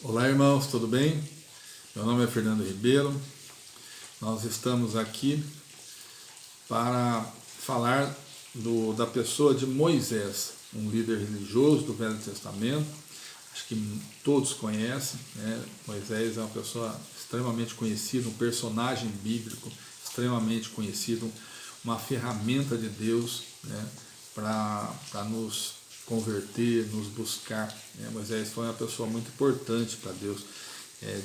Olá, irmãos, tudo bem? Meu nome é Fernando Ribeiro. Nós estamos aqui para falar da pessoa de Moisés, um líder religioso do Velho Testamento. Acho que todos conhecem, né? Moisés é uma pessoa extremamente conhecida, um personagem bíblico extremamente conhecido, uma ferramenta de Deus, né? Para nos converter, nos buscar, né? Moisés foi uma pessoa muito importante para Deus.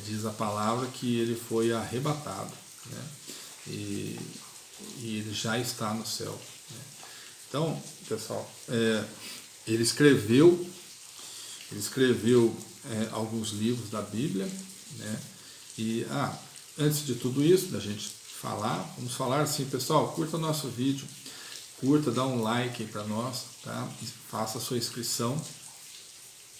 Diz a palavra que ele foi arrebatado, né? e, e ele já está no céu, né? Então, pessoal, ele escreveu alguns livros da Bíblia, né? E antes de tudo isso, da gente falar, vamos falar assim, pessoal, curta o nosso vídeo, curta, dá um like aí para nós, tá? Faça a sua inscrição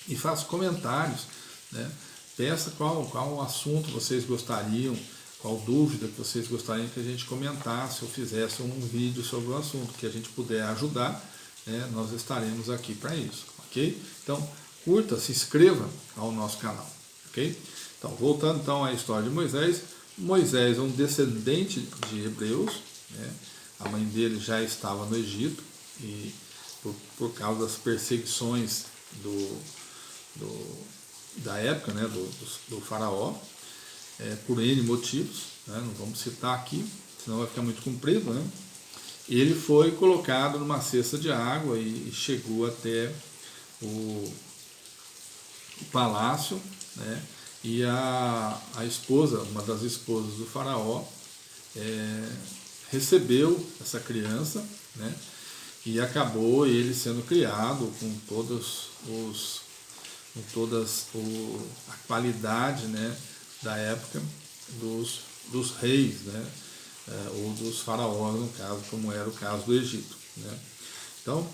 e faça comentários, né? Peça qual assunto vocês gostariam, qual dúvida que vocês gostariam que a gente comentasse ou fizesse um vídeo sobre o assunto, que a gente puder ajudar, né? Nós estaremos aqui para isso, ok? Então, curta, se inscreva ao nosso canal, ok? Então, voltando então à história de Moisés. Moisés é um descendente de hebreus, né? A mãe dele já estava no Egito e por causa das perseguições da época, né, do faraó, por N motivos, né, não vamos citar aqui, senão vai ficar muito comprido, né? Ele foi colocado numa cesta de água e chegou até o palácio, né? E a esposa, uma das esposas do faraó, recebeu essa criança, né? E acabou ele sendo criado com a qualidade, né, da época dos reis, né, ou dos faraós, no caso, como era o caso do Egito, né? Então,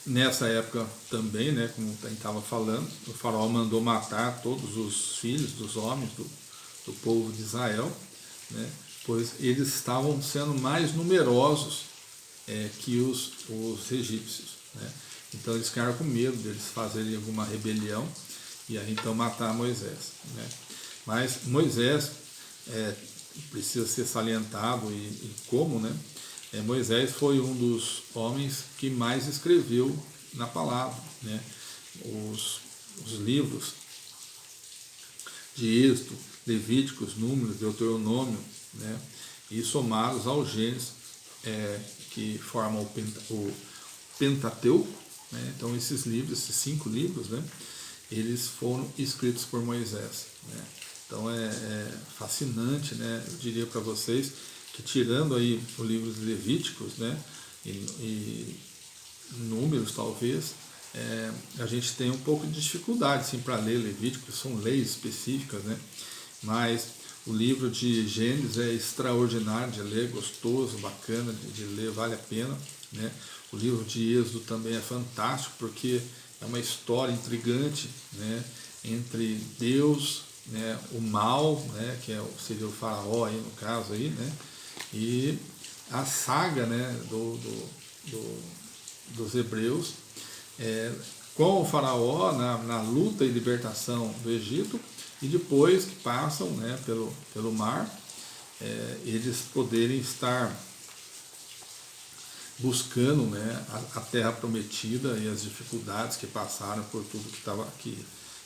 nessa época também, né, como a gente estava falando, o faraó mandou matar todos os filhos dos homens do povo de Israel, né, pois eles estavam sendo mais numerosos que os egípcios, né? Então eles ficaram com medo deles fazerem alguma rebelião e aí então matar Moisés, né? Mas Moisés precisa ser salientado e como, né? Moisés foi um dos homens que mais escreveu na palavra, né? Os livros de Êxodo, Levíticos, Números, Deuteronômio, né? E somados ao Gênesis, que formam o Pentateuco, né? Então esses livros, esses 5 livros, né? Eles foram escritos por Moisés, né? Então é fascinante, né? Eu diria para vocês que tirando aí o livro de Levíticos, né? E Números talvez, a gente tem um pouco de dificuldade assim, para ler Levíticos, são leis específicas, né? Mas o livro de Gênesis é extraordinário de ler, gostoso, bacana de ler, vale a pena, né? O livro de Êxodo também é fantástico, porque é uma história intrigante, né, entre Deus, né, o mal, né, que seria o faraó aí, no caso, aí, né, e a saga, né, dos hebreus, com o faraó na luta e libertação do Egito, e depois que passam, né, pelo mar, eles poderem estar buscando, né, a terra prometida e as dificuldades que passaram por tudo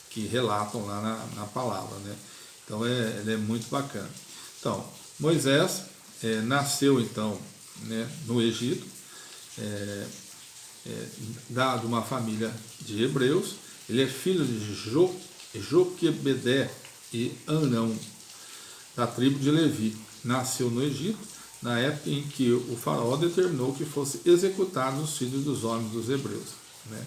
que relatam lá na palavra, né? Então ele é muito bacana. Então Moisés nasceu então, né, no Egito, de uma família de hebreus. Ele é filho de Joquebedé e Anão, da tribo de Levi. Nasceu no Egito, na época em que o faraó determinou que fosse executados os filhos dos homens dos hebreus, né?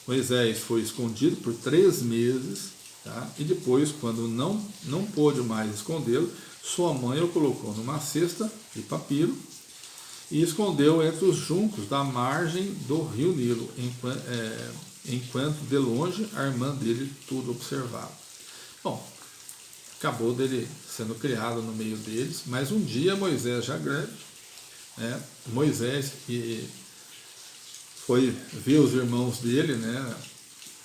Moisés foi escondido por 3 meses, tá? E depois, quando não pôde mais escondê-lo, sua mãe o colocou numa cesta de papiro e escondeu entre os juncos da margem do rio Nilo, enquanto de longe a irmã dele tudo observava. Bom, acabou dele sendo criado no meio deles, mas um dia Moisés já grande, né, Moisés foi ver os irmãos dele, né,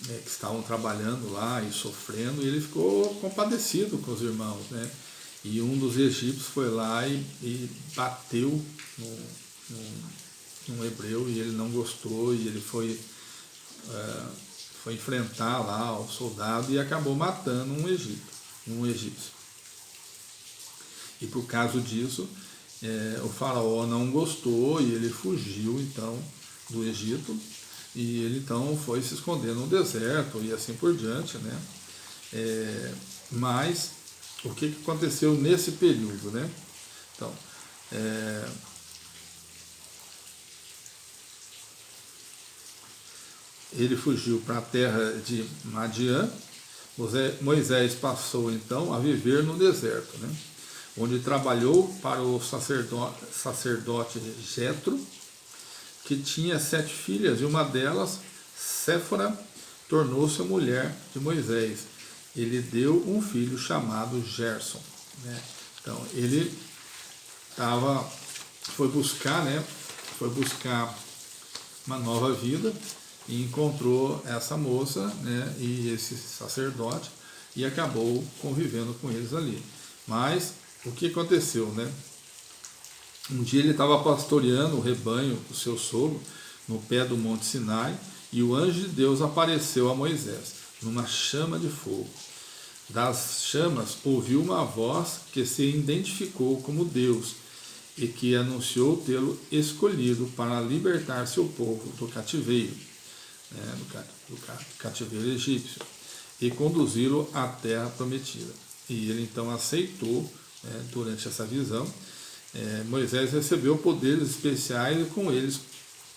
que estavam trabalhando lá e sofrendo, e ele ficou compadecido com os irmãos, né? E um dos egípcios foi lá e bateu num hebreu, e ele não gostou, e ele foi enfrentar lá o soldado e acabou matando um egípcio. E por causa disso, o faraó não gostou e ele fugiu então do Egito, e ele então foi se esconder no deserto e assim por diante, né? Mas o que aconteceu nesse período, né? Então, ele fugiu para a terra de Madiã. Moisés passou então a viver no deserto, né? Onde trabalhou para o sacerdote Jetro, que tinha 7 filhas, e uma delas, Séfora, tornou-se a mulher de Moisés. Ele deu um filho chamado Gerson, né? Então ele foi buscar uma nova vida, e encontrou essa moça, né, e esse sacerdote, e acabou convivendo com eles ali. Mas o que aconteceu, né? Um dia ele estava pastoreando o rebanho do seu sogro no pé do Monte Sinai, e o anjo de Deus apareceu a Moisés numa chama de fogo. Das chamas ouviu uma voz que se identificou como Deus e que anunciou tê-lo escolhido para libertar seu povo do cativeiro, né, do cativeiro egípcio, e conduzi-lo à terra prometida. E ele então aceitou, durante essa visão. Moisés recebeu poderes especiais, e com eles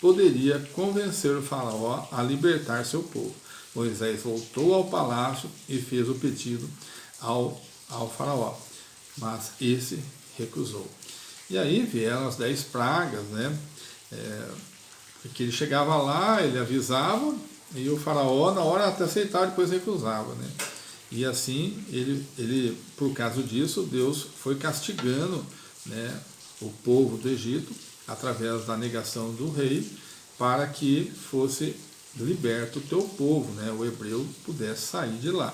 poderia convencer o faraó a libertar seu povo. Moisés voltou ao palácio e fez o pedido ao faraó, mas esse recusou. E aí vieram as 10 pragas, né? Porque ele chegava lá, ele avisava, e o faraó na hora até aceitava, depois recusava, né? E assim, ele por causa disso, Deus foi castigando, né, o povo do Egito através da negação do rei, para que fosse liberto o teu povo, né, o hebreu pudesse sair de lá,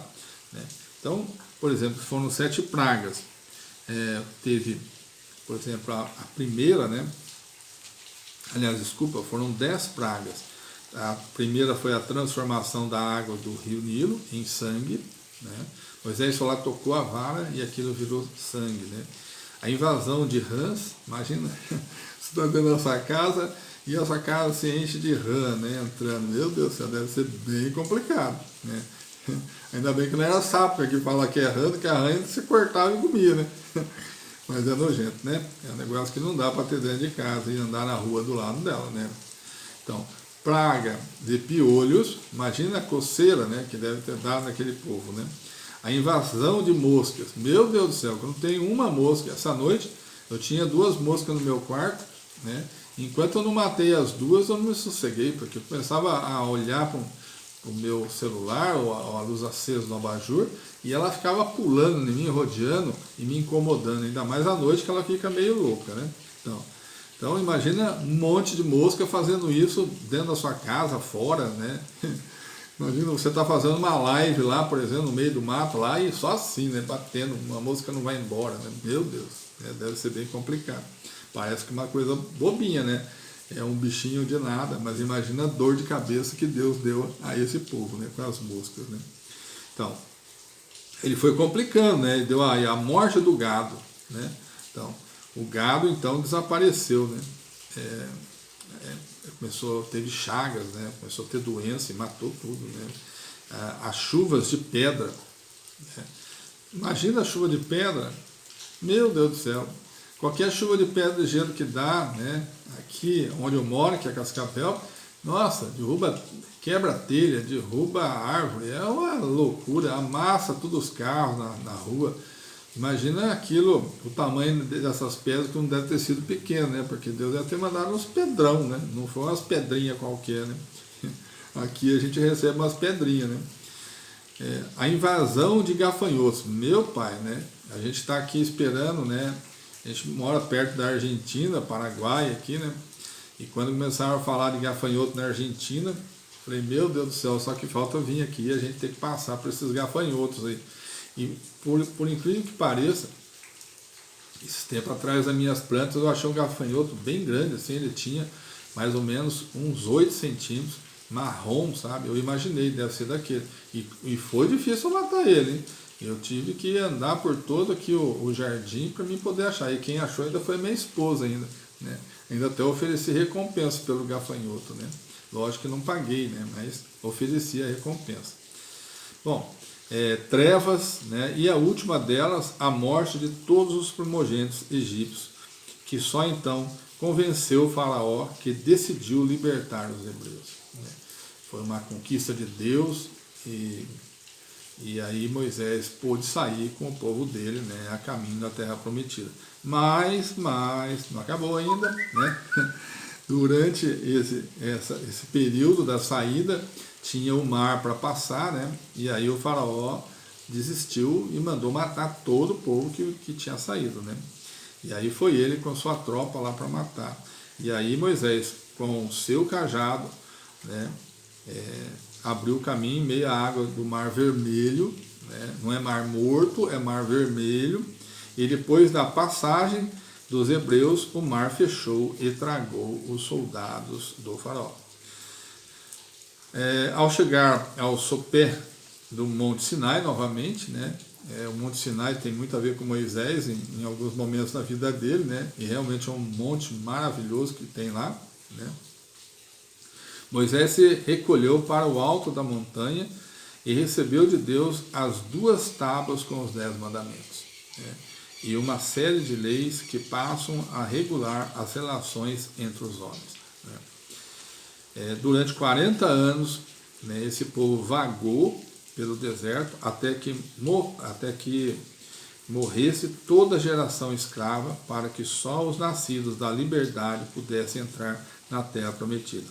né? Então, por exemplo, foram 7 pragas. Teve, por exemplo, a primeira, né? Aliás, desculpa, foram 10 pragas. A primeira foi a transformação da água do rio Nilo em sangue, né? Moisés foi lá, tocou a vara e aquilo virou sangue, né? A invasão de rãs, imagina, você está dentro da sua casa e a sua casa se enche de rã, né, entrando. Meu Deus do céu, deve ser bem complicado, né? Ainda bem que não era sapo, que fala que é rã, que a rã se cortava e comia, né? Mas é nojento, né? É um negócio que não dá para ter dentro de casa e andar na rua do lado dela, né? Então, praga de piolhos, imagina a coceira, né, que deve ter dado naquele povo, né? A invasão de moscas, meu Deus do céu, que eu não tenho uma mosca. Essa noite eu tinha 2 moscas no meu quarto, né? Enquanto eu não matei as 2, eu não me sosseguei, porque eu começava a olhar para o meu celular, ou a luz acesa no abajur, e ela ficava pulando em mim, rodeando e me incomodando, ainda mais à noite, que ela fica meio louca, né? Então imagina um monte de mosca fazendo isso dentro da sua casa, fora, né? Imagina você tá fazendo uma live lá, por exemplo, no meio do mato lá, e só assim, né, batendo, uma mosca não vai embora, né? Meu Deus, deve ser bem complicado. Parece que é uma coisa bobinha, né? É um bichinho de nada, mas imagina a dor de cabeça que Deus deu a esse povo, né, com as moscas, né? Então, ele foi complicando, né? Ele deu a morte do gado, né? Então, o gado então desapareceu, né? Teve chagas, né? Começou a ter doença e matou tudo, né? As chuvas de pedra, né? Imagina a chuva de pedra, meu Deus do céu, qualquer chuva de pedra de gelo que dá, né? Aqui onde eu moro, que é Cascavel, nossa, quebra a telha, derruba a árvore, é uma loucura, amassa todos os carros na rua. Imagina aquilo, o tamanho dessas pedras, que não deve ter sido pequeno, né? Porque Deus deve ter mandado uns pedrão, né? Não foi umas pedrinhas qualquer, né? Aqui a gente recebe umas pedrinhas, né? A invasão de gafanhotos, meu pai, né? A gente está aqui esperando, né? A gente mora perto da Argentina, Paraguai aqui, né? E quando começaram a falar de gafanhoto na Argentina, Falei, meu Deus do céu, só que falta vir aqui e a gente tem que passar por esses gafanhotos aí. E por incrível que pareça, esse tempo atrás das minhas plantas eu achei um gafanhoto bem grande, assim, ele tinha mais ou menos uns 8 centímetros, marrom, sabe? Eu imaginei, deve ser daquele. E foi difícil matar ele, hein? Eu tive que andar por todo aqui o jardim para mim poder achar. E quem achou ainda foi minha esposa ainda, né? Ainda até ofereci recompensa pelo gafanhoto, né? Lógico que não paguei, né? Mas ofereci a recompensa. Bom, trevas, né? E a última delas, a morte de todos os primogênitos egípcios, que só então convenceu o faraó que decidiu libertar os hebreus, né? Foi uma conquista de Deus e aí Moisés pôde sair com o povo dele, né, a caminho da terra prometida. Mas não acabou ainda, né? Durante esse período da saída, tinha o mar para passar, né? E aí o faraó desistiu e mandou matar todo o povo que tinha saído, né? E aí foi ele com sua tropa lá para matar. E aí Moisés, com o seu cajado, né, abriu o caminho em meio à água do Mar Vermelho, né? Não é Mar Morto, é Mar Vermelho. E depois da passagem dos hebreus, o mar fechou e tragou os soldados do faraó. Ao chegar ao sopé do Monte Sinai, novamente, né? O Monte Sinai tem muito a ver com Moisés em alguns momentos da vida dele, né? E realmente é um monte maravilhoso que tem lá, né? Moisés se recolheu para o alto da montanha e recebeu de Deus as 2 tábuas com os 10 mandamentos, né? E uma série de leis que passam a regular as relações entre os homens, né? Durante 40 anos, né, esse povo vagou pelo deserto até que morresse toda a geração escrava, para que só os nascidos da liberdade pudessem entrar na terra prometida.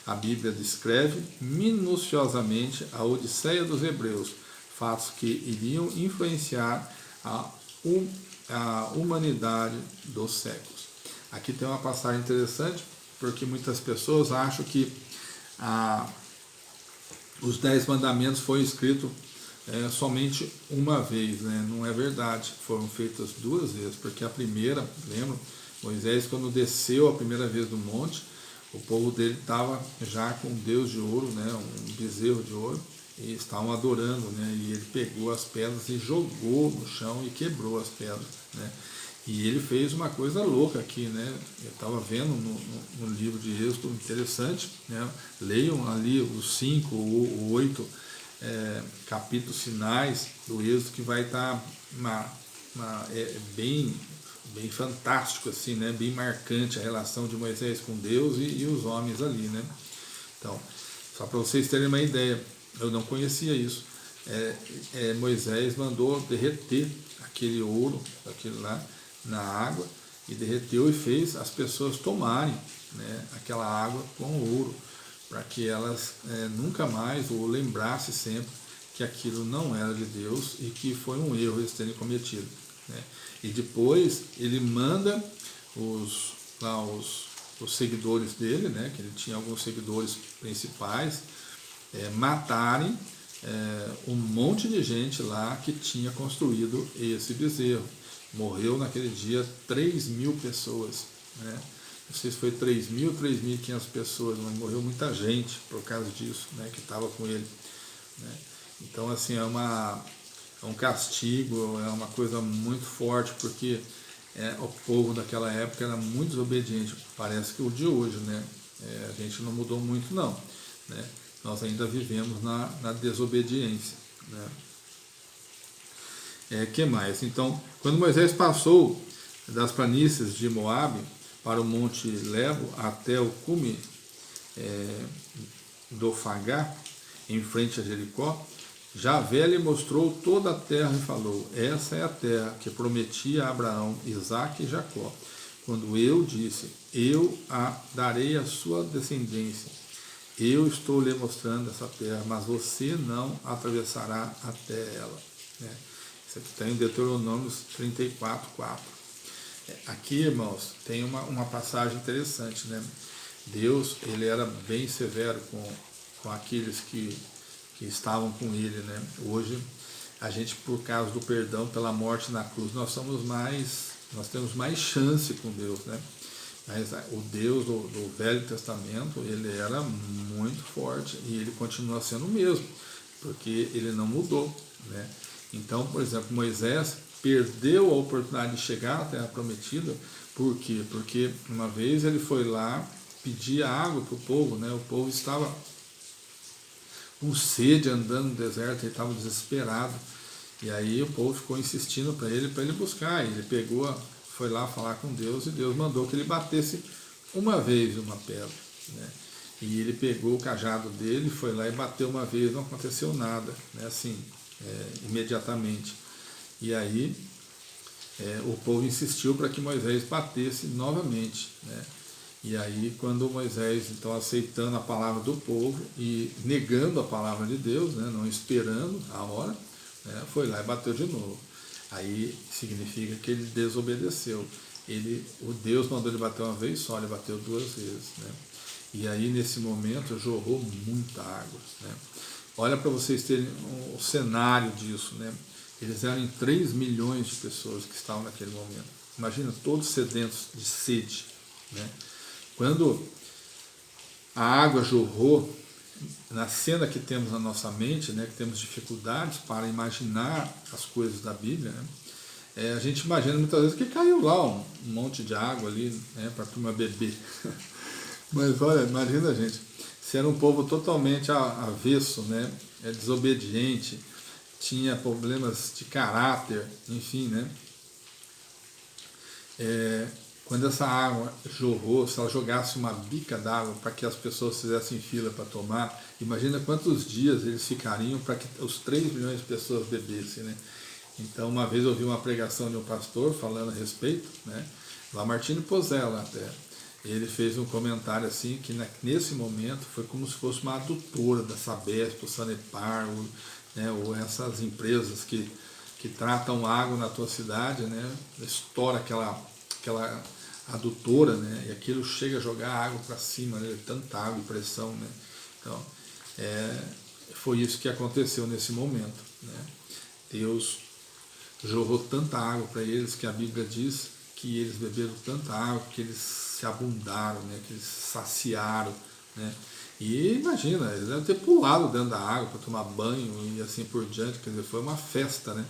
A Bíblia descreve minuciosamente a Odisseia dos Hebreus, fatos que iriam influenciar a humanidade dos séculos. Aqui tem uma passagem interessante, porque muitas pessoas acham que os 10 mandamentos foram escritos somente uma vez, né? Não é verdade, foram feitas 2 vezes, porque a primeira, lembra, Moisés quando desceu a primeira vez do monte, o povo dele estava já com um deus de ouro, né? Um bezerro de ouro, e estavam adorando, né? E ele pegou as pedras e jogou no chão e quebrou as pedras, né? E ele fez uma coisa louca aqui, né? Eu estava vendo no livro de Êxodo, interessante, né? Leiam ali os 5 ou 8 capítulos finais do Êxodo, que vai estar bem fantástico, assim, né? Bem marcante a relação de Moisés com Deus e os homens ali, né? Então, só para vocês terem uma ideia, eu não conhecia isso. Moisés mandou derreter aquele ouro, aquele lá, na água, e derreteu e fez as pessoas tomarem, né, aquela água com ouro, para que elas nunca mais, ou lembrassem sempre que aquilo não era de Deus e que foi um erro eles terem cometido, né? E depois ele manda os seguidores dele, né, que ele tinha alguns seguidores principais, matarem um monte de gente lá que tinha construído esse bezerro. Morreu naquele dia 3.000 pessoas, né? Não sei se foi 3.000, 3.500 pessoas, mas morreu muita gente por causa disso, né, que estava com ele, né? Então, assim, é um castigo, é uma coisa muito forte, porque o povo daquela época era muito desobediente. Parece que o de hoje, né? A gente não mudou muito, não, né? Nós ainda vivemos na desobediência, né? Que mais? Então, quando Moisés passou das planícies de Moabe para o monte Lebo até o cume do Fagá, em frente a Jericó, Javé lhe mostrou toda a terra e falou: essa é a terra que prometi a Abraão, Isaque e Jacó, quando eu disse: eu a darei à sua descendência. Eu estou lhe mostrando essa terra, mas você não atravessará até ela, né? Isso aqui está em Deuteronômio 34:4. Aqui, irmãos, tem uma passagem interessante, né? Deus, ele era bem severo com aqueles que estavam com ele, né? Hoje a gente, por causa do perdão pela morte na cruz, nós temos mais chance com Deus, né? Mas o Deus do Velho Testamento, ele era muito forte e ele continua sendo o mesmo, porque ele não mudou, né? Então, por exemplo, Moisés perdeu a oportunidade de chegar à Terra Prometida. Por quê? Porque uma vez ele foi lá pedir água para o povo, né? O povo estava com sede, andando no deserto, ele estava desesperado. E aí o povo ficou insistindo para ele buscar. E ele foi lá falar com Deus, e Deus mandou que ele batesse uma vez uma pedra, né? E ele pegou o cajado dele, foi lá e bateu uma vez, não aconteceu nada, né? Assim, imediatamente. E aí o povo insistiu para que Moisés batesse novamente, né? E aí, quando Moisés, então, aceitando a palavra do povo e negando a palavra de Deus, né, não esperando a hora, né, foi lá e bateu de novo. Aí significa que ele desobedeceu. O Deus mandou ele bater uma vez só, ele bateu duas vezes, né? E aí, nesse momento, jorrou muita água, né? Olha para vocês terem o cenário disso, né? Eles eram 3 milhões de pessoas que estavam naquele momento. Imagina, todos sedentos de sede, né? Quando a água jorrou, na cena que temos na nossa mente, né, que temos dificuldades para imaginar as coisas da Bíblia, né, a gente imagina muitas vezes que caiu lá um monte de água ali, né, para a turma beber. Mas olha, imagina, gente, se era um povo totalmente avesso, né, desobediente, tinha problemas de caráter, enfim, né? Quando essa água jorrou, se ela jogasse uma bica d'água para que as pessoas fizessem fila para tomar, imagina quantos dias eles ficariam para que os 3 milhões de pessoas bebessem, né? Então, uma vez eu ouvi uma pregação de um pastor falando a respeito, né? Lamartine Pozella até. Ele fez um comentário assim, que nesse momento foi como se fosse uma adutora da Sabesp, o Sanepar, né, ou essas empresas que tratam água na tua cidade, né? Estoura aquela adutora, né? E aquilo chega a jogar água para cima, né? Tanta água e pressão, né? Então, foi isso que aconteceu nesse momento, né? Deus jorrou tanta água para eles que a Bíblia diz que eles beberam tanta água que eles se abundaram, né? Que eles saciaram, né? E imagina, eles devem ter pulado dentro da água para tomar banho e assim por diante, quer dizer, foi uma festa, né?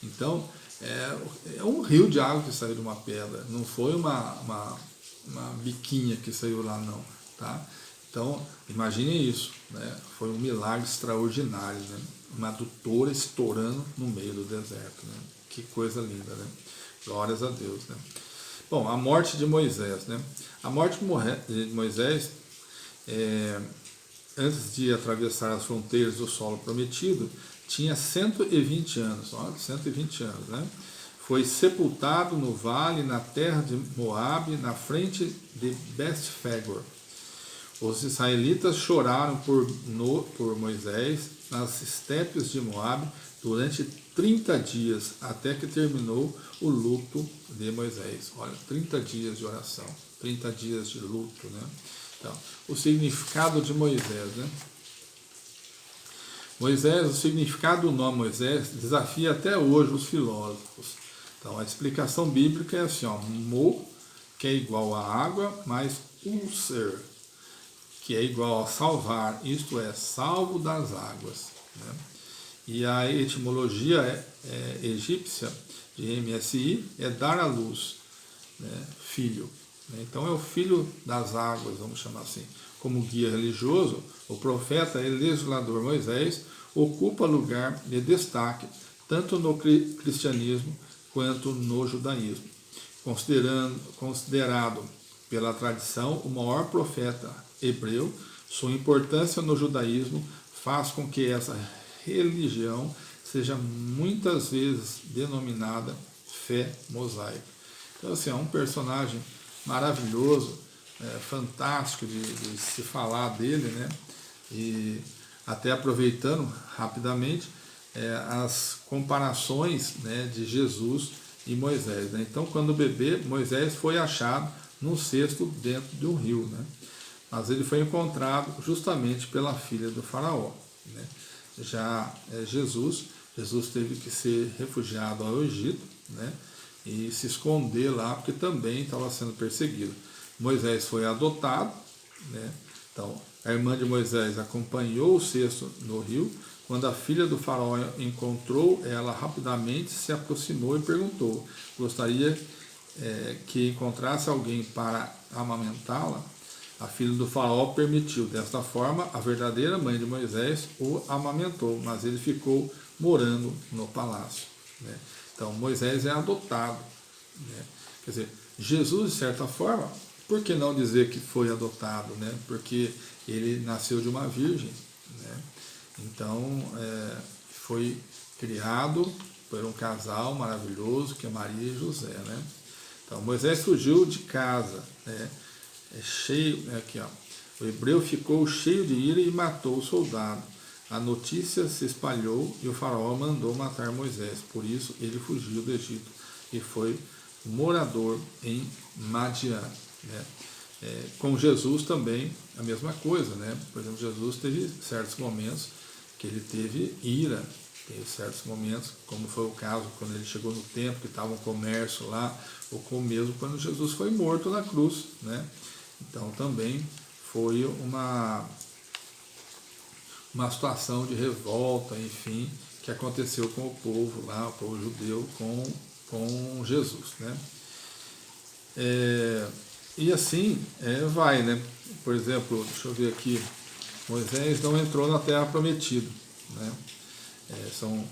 Então, é um rio de água que saiu de uma pedra, não foi uma biquinha que saiu lá, não, tá? Então, imaginem isso, né? Foi um milagre extraordinário, né? Uma adutora estourando no meio do deserto, né? Que coisa linda, né? Glórias a Deus, né? Bom, a morte de Moisés, né? A morte de Moisés, antes de atravessar as fronteiras do solo prometido, tinha 120 anos, olha, 120 anos, né? Foi sepultado no vale, na terra de Moabe, na frente de Beth-fegor. Os israelitas choraram por Moisés nas estepes de Moabe durante 30 dias, até que terminou o luto de Moisés. Olha, 30 dias de oração, 30 dias de luto, né? Então, o significado de Moisés, né? Moisés, o significado do nome Moisés desafia até hoje os filósofos. Então, a explicação bíblica é assim, ó, Mo, que é igual a água, mais Ulser, que é igual a salvar, isto é, salvo das águas, né? E a etimologia egípcia de MSI é dar à luz, né, filho. Então é o filho das águas, vamos chamar assim. Como guia religioso, o profeta e legislador Moisés ocupa lugar de destaque tanto no cristianismo quanto no judaísmo. Considerado pela tradição o maior profeta hebreu, sua importância no judaísmo faz com que essa religião seja muitas vezes denominada fé mosaica. Então, assim, é um personagem maravilhoso, fantástico de se falar dele, né? E até aproveitando rapidamente as comparações, né, de Jesus e Moisés, né? Então, quando o bebê Moisés foi achado num cesto dentro de um rio, né? mas ele foi encontrado justamente pela filha do faraó, né? Já Jesus teve que ser refugiado ao Egito, né? E se esconder lá, porque também estava sendo perseguido. Moisés foi adotado, né? Então, a irmã de Moisés acompanhou o cesto no rio. Quando a filha do faraó encontrou, ela rapidamente se aproximou e perguntou: gostaria que encontrasse alguém para amamentá-la? A filha do faraó permitiu. Desta forma, a verdadeira mãe de Moisés o amamentou, mas ele ficou morando no palácio, né? Então, Moisés é adotado, né? Quer dizer, Jesus, de certa forma, por que não dizer que foi adotado, né? Porque ele nasceu de uma virgem, né? Então, foi criado por um casal maravilhoso, que é Maria e José, né? Então, Moisés fugiu de casa, né? Aqui, ó. O hebreu ficou cheio de ira e matou o soldado. A notícia se espalhou e o faraó mandou matar Moisés. Por isso, ele fugiu do Egito e foi morador em Madian, né? Com Jesus também a mesma coisa, né? Por exemplo, Jesus teve certos momentos que ele teve ira, teve certos momentos, como foi o caso quando ele chegou no templo, que estava um comércio lá, ou como mesmo quando Jesus foi morto na cruz, né? Então também foi uma situação de revolta, enfim, que aconteceu com o povo lá, o povo judeu, com Jesus, né? E assim vai, né? Por exemplo, deixa eu ver aqui, Moisés não entrou na terra prometida, né? São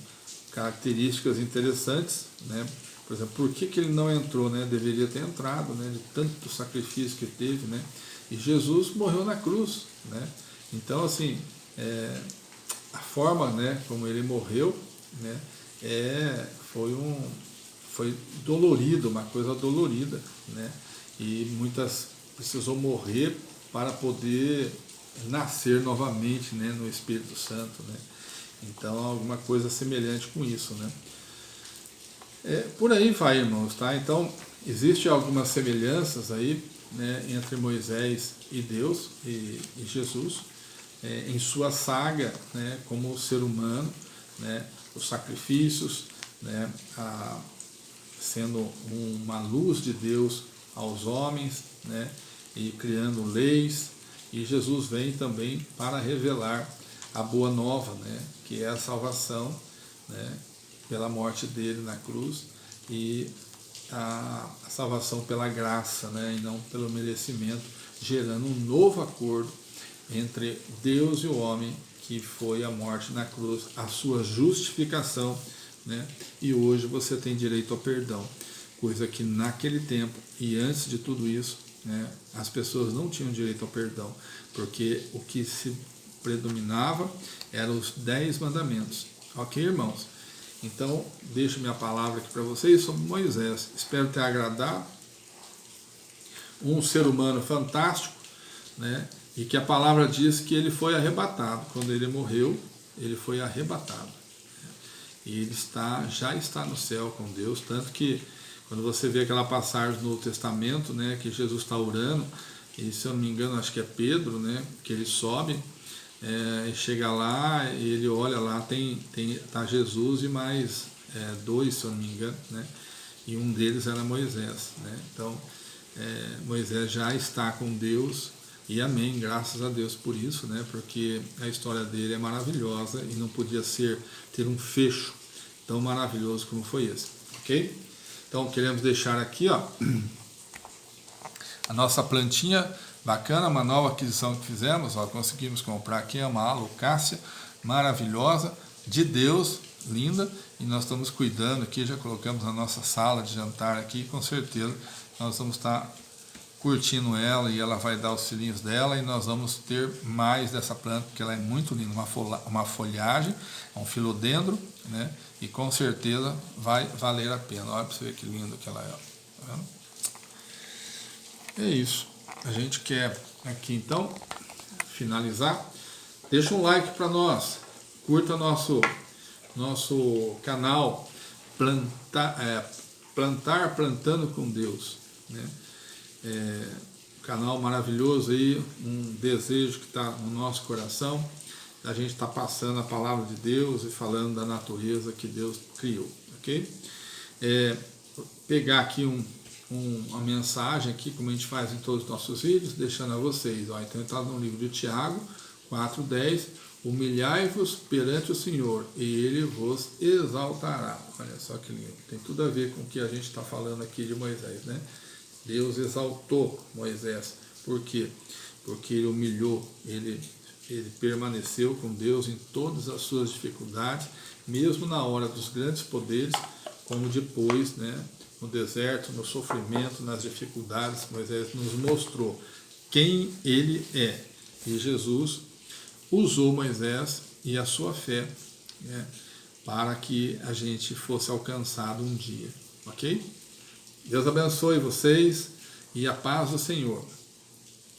características interessantes, né? Por exemplo, por que ele não entrou, né? Deveria ter entrado, né? De tanto sacrifício que teve, né? E Jesus morreu na cruz, né? Então, assim, a forma, né, como ele morreu, né, foi dolorido, uma coisa dolorida, né? E muitas precisou morrer para poder nascer novamente, né, no Espírito Santo, né? Então, alguma coisa semelhante com isso, né? Por aí vai, irmãos, tá? Então, existem algumas semelhanças aí, né, entre Moisés e Deus e Jesus, em sua saga, né, como ser humano, né, os sacrifícios, né, sendo uma luz de Deus aos homens, né, e criando leis, e Jesus vem também para revelar a boa nova, né, que é a salvação, né, pela morte dele na cruz, e a salvação pela graça, né, e não pelo merecimento, gerando um novo acordo entre Deus e o homem, que foi a morte na cruz, a sua justificação, né? E hoje você tem direito ao perdão, coisa que naquele tempo e antes de tudo isso, né, as pessoas não tinham direito ao perdão, porque o que se predominava eram os 10 mandamentos. Ok, irmãos? Então, deixo minha palavra aqui para vocês sobre Moisés. Espero ter agradado. Um ser humano fantástico, né? E que a palavra diz que ele foi arrebatado. Quando ele morreu, ele foi arrebatado. E ele já está no céu com Deus, tanto que quando você vê aquela passagem no Testamento, né, que Jesus está orando, e se eu não me engano, acho que é Pedro, né, que ele sobe, chega lá, e ele olha lá, tá Jesus e mais dois, se eu não me engano, né, e um deles era Moisés, né. Então, Moisés já está com Deus, e amém, graças a Deus por isso, né, porque a história dele é maravilhosa e não podia ter um fecho tão maravilhoso como foi esse, ok? Então queremos deixar aqui, ó, a nossa plantinha bacana, uma nova aquisição que fizemos, ó, conseguimos comprar aqui, é uma alocácia maravilhosa, de Deus, linda, e nós estamos cuidando aqui, já colocamos na nossa sala de jantar aqui, com certeza nós vamos estar curtindo ela e ela vai dar os filhinhos dela, e nós vamos ter mais dessa planta, porque ela é muito linda, uma folhagem, é um filodendro, né? E com certeza vai valer a pena. Olha para você ver que lindo que ela é. Tá vendo? É isso. A gente quer aqui então finalizar. Deixa um like para nós, curta nosso canal Plantando com Deus, né? canal maravilhoso aí, um desejo que está no nosso coração. A gente está passando a palavra de Deus e falando da natureza que Deus criou, ok? Pegar aqui uma mensagem aqui, como a gente faz em todos os nossos vídeos, deixando a vocês. Ó, então está no livro de Tiago 4,10, humilhai-vos perante o Senhor e Ele vos exaltará. Olha só que lindo, tem tudo a ver com o que a gente está falando aqui de Moisés, né? Deus exaltou Moisés, por quê? Porque ele humilhou, ele permaneceu com Deus em todas as suas dificuldades, mesmo na hora dos grandes poderes, como depois, né, no deserto, no sofrimento, nas dificuldades. Moisés nos mostrou quem ele é. E Jesus usou Moisés e a sua fé, né, para que a gente fosse alcançado um dia. Ok? Deus abençoe vocês e a paz do Senhor.